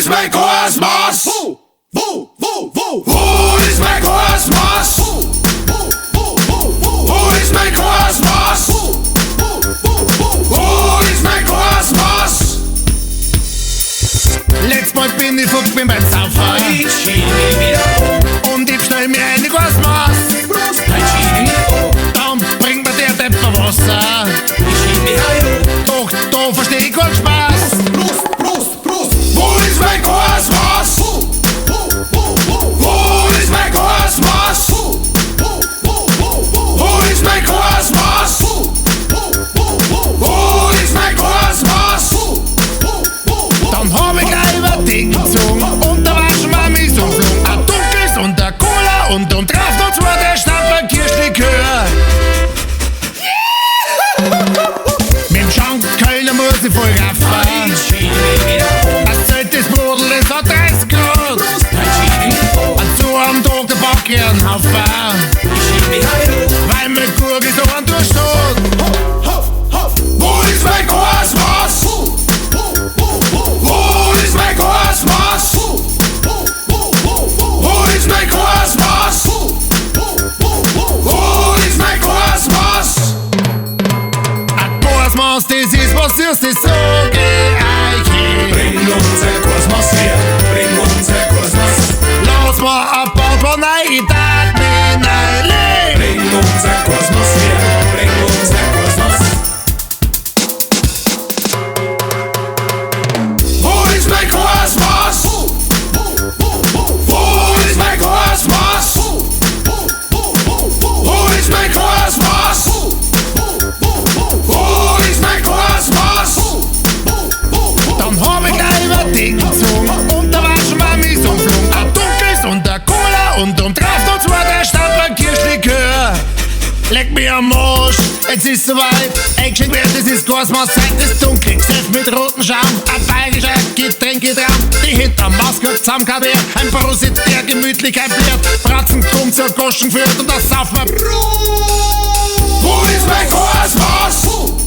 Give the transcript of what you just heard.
ist mein Kosmos? Wo ist mein Kosmos? Wo ist mein Kosmos? Wo ist mein Kosmos? Letztes Mal bin ich bin beim Saufen. Ich schieb mich wieder Und ich stell mir eine Kosmos. ich schieb mich Dann bringt mir der Depper Wasser. ich schieb mich Doch da versteh ich keinen Spaß. Wo ist mein Kosmos? Wo ist mein Kosmos? Wo ist mein Kosmos? Wo ist mein Kosmos? Dann hab ich gleich über Ding gezogen. Und da waschen wir mich so geflogen. Ein Dunkles und der Cola und drauf noch zwei, der Stamperl Kirschlikör. Mit dem Schankkölner muss ich voll raffen. Ich schieb mich wieder Ein zweites Brudel, es hat 30 Grad. ich schieb mich So am Tag der Back ich einen Haufen. ich schieb mich Weil mit Gurgel so ein Durchstoß. Wo ist mein Kosmos? Wo ist mein Kosmos? Wo ist mein Kosmos? Wo ist mein Kosmos? Ein Kosmos, das ist was Süßes, sag ich euch. Bring unser Kosmos her, bring unser Kosmos. Lass mal ein paar von ich darf mich neu leben. Bring unser Kosmos her, bring unser Kosmos. Wo ist mein Kosmos? Wo ist mein Kosmos? Wo ist mein Kosmos? Wo ist mein Kosmos? Dann hab ich gleich über Ding gezogen. Und da waschen wir mich so geflogen. Ein Dunkles und der Cola und drauf noch zwei, der Stamperl Kirschlikör. Leck mir am Arsch, jetzt ist soweit. Eingeschenkt wird, es ist Kosmos, Zeit ist dunkel. Gesäft mit rotem Schaum, ein bayerischer Getränketraum. Die hinterm Maßgurt zusammengehauen, ein Prosit, der Gemütlichkeit blärt. Bratzen kommt zur Goschen führt und das saufen wir. Wo ist mein Kosmos?